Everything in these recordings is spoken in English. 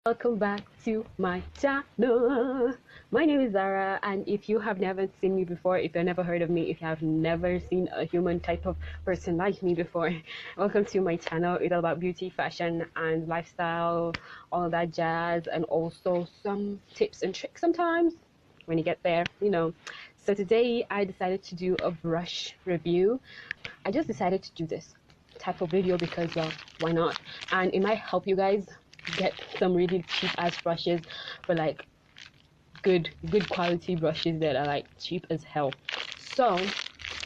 Welcome back to my channel. My name is Zara, and if you have never seen me before, if you've never heard of me, if you have never seen a human type of person like me before, welcome to my channel. It's all about beauty, fashion, and lifestyle, all that jazz, and also some tips and tricks sometimes when you get there, you know. So today I decided to do a brush review. I just decided to do this type of video because why not? And it might help you guys get some really cheap ass brushes for like good quality brushes that are like cheap as hell. So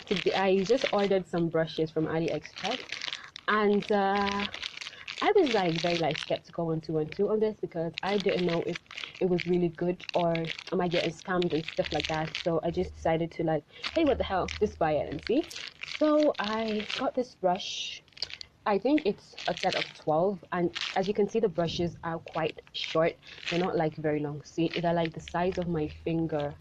today I just ordered some brushes from Aliexpress, and I was like very like skeptical on this because I didn't know if it was really good or am I getting scammed and stuff like that. So I just decided to like, hey, what the hell, just buy it and see. So I got this brush. I think it's a set of 12, and as you can see the brushes are quite short. They're not like very long. See, they're like the size of my finger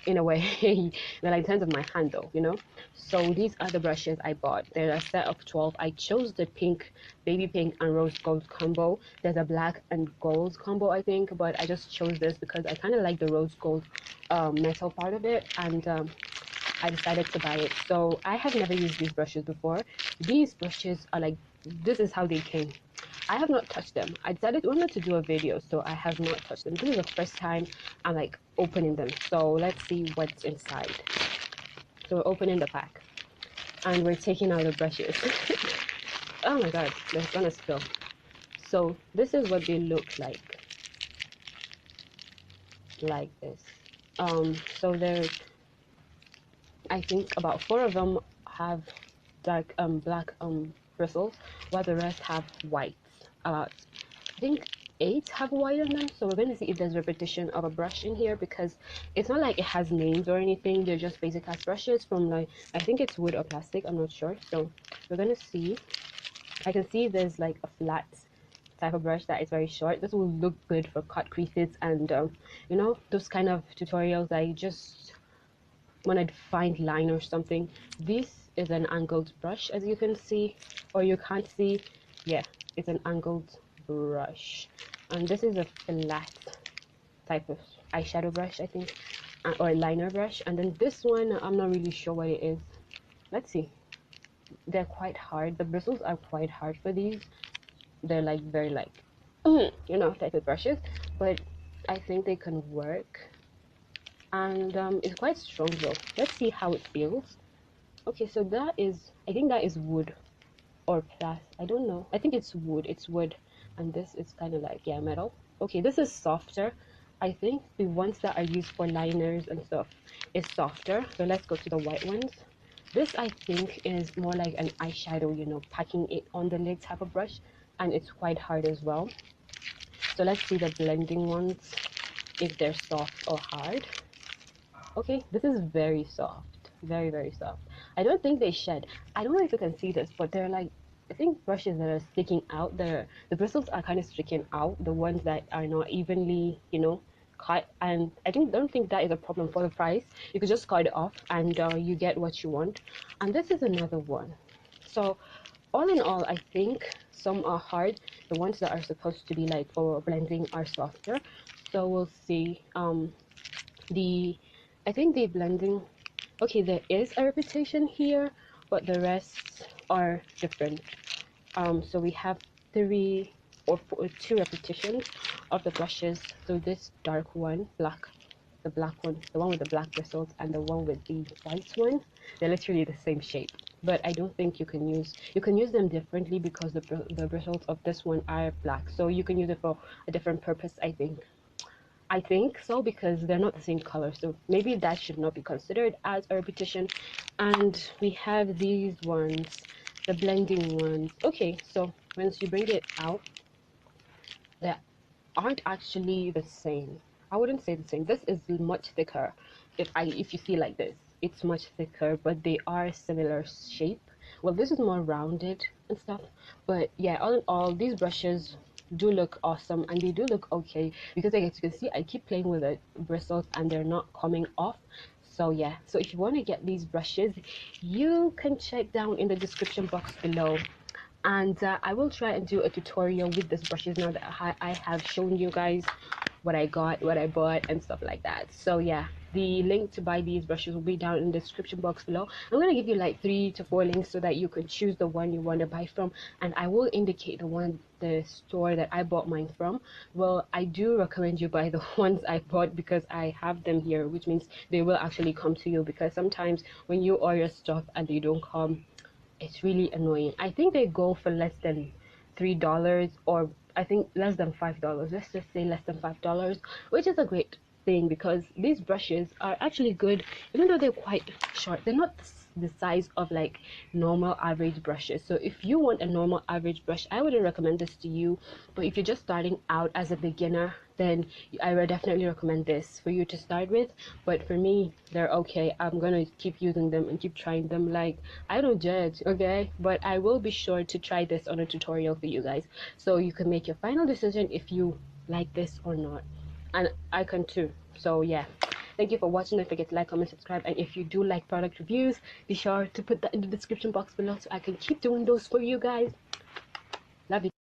in a way. They're like in terms of my hand though, you know. So these are the brushes I bought. They're a set of 12. I chose the pink, baby pink and rose gold combo. There's a black and gold combo I think, but I just chose this because I kind of like the rose gold metal part of it, and I decided to buy it. So I have never used these brushes before. These brushes are like, this is how they came. I have not touched them. I decided wanted to do a video, so I have not touched them. This is the first time I'm like opening them. So let's see what's inside. So we're opening the pack and we're taking out the brushes. Oh my god, they're gonna spill. So this is what they look like this. So they're, I think about 4 of them have dark black bristles, while the rest have white. About I think 8 have white on them. So we're going to see if there's repetition of a brush in here, because it's not like it has names or anything. They're just basic ass brushes from like, I think it's wood or plastic, I'm not sure. So we're going to see. I can see there's like a flat type of brush that is very short. This will look good for cut creases and you know, those kind of tutorials that you just want to find line or something. This is an angled brush, as you can see, or you can't see. Yeah, it's an angled brush, and this is a flat type of eyeshadow brush, I think, or liner brush. And then this one, I'm not really sure what it is. Let's see. They're quite hard. The bristles are quite hard for these. They're like very like you know, type of brushes, but I think they can work. And it's quite strong though. Let's see how it feels. Okay, so that is, I think that is wood or plastic. I don't know. I think it's wood. It's wood, and this is kind of like, yeah, metal. Okay, this is softer. I think the ones that are used for liners and stuff is softer. So let's go to the white ones. This I think is more like an eyeshadow, you know, packing it on the lid type of brush, and it's quite hard as well. So let's see the blending ones, if they're soft or hard. Okay, this is very soft, very soft. I don't think they shed. I don't know if you can see this, but they're like, I think brushes that are sticking out, the bristles are kind of sticking out, the ones that are not evenly, you know, cut. And I don't think that is a problem for the price. You could just cut it off and you get what you want. And this is another one. So all in all, I think some are hard. The ones that are supposed to be like for blending are softer. So we'll see. The I think the blending, okay, there is a repetition here, but the rest are different. So we have 3 or 4, 2 repetitions of the brushes. So this dark one, black, the black one, the one with the black bristles, and the one with the white one, they're literally the same shape. But I don't think you can use them differently because the bristles of this one are black. So you can use it for a different purpose, I think. I think so, because they're not the same color, so maybe that should not be considered as a repetition. And we have these ones, the blending ones. Okay, so once you bring it out, they aren't actually the same. I wouldn't say the same. This is much thicker. If you see like this, it's much thicker, but they are similar shape. Well, this is more rounded and stuff, but yeah, all in all, these brushes do look awesome, and they do look okay, because like, as you can see, I keep playing with the bristles and they're not coming off. So yeah, so if you want to get these brushes, you can check down in the description box below And I will try and do a tutorial with these brushes now that I have shown you guys what I got, what I bought, and stuff like that. So yeah, the link to buy these brushes will be down in the description box below. I'm gonna give you like 3 to 4 links so that you can choose the one you want to buy from, and I will indicate the store that I bought mine from. Well, I do recommend you buy the ones I bought because I have them here, which means they will actually come to you, because sometimes when you order stuff and they don't come, it's really annoying. I think they go for less than $3, or I think less than $5. Let's just say less than $5, which is a great thing because these brushes are actually good, even though they're quite short. They're not the size of like normal average brushes. So if you want a normal average brush, I wouldn't recommend this to you. But if you're just starting out as a beginner, then I would definitely recommend this for you to start with. But for me, they're okay. I'm gonna keep using them and keep trying them. Like, I don't judge, okay? But I will be sure to try this on a tutorial for you guys, so you can make your final decision if you like this or not. And I can too. So yeah, thank you for watching. Don't forget to like, comment, subscribe, and if you do like product reviews, be sure to put that in the description box below so I can keep doing those for you guys. Love you.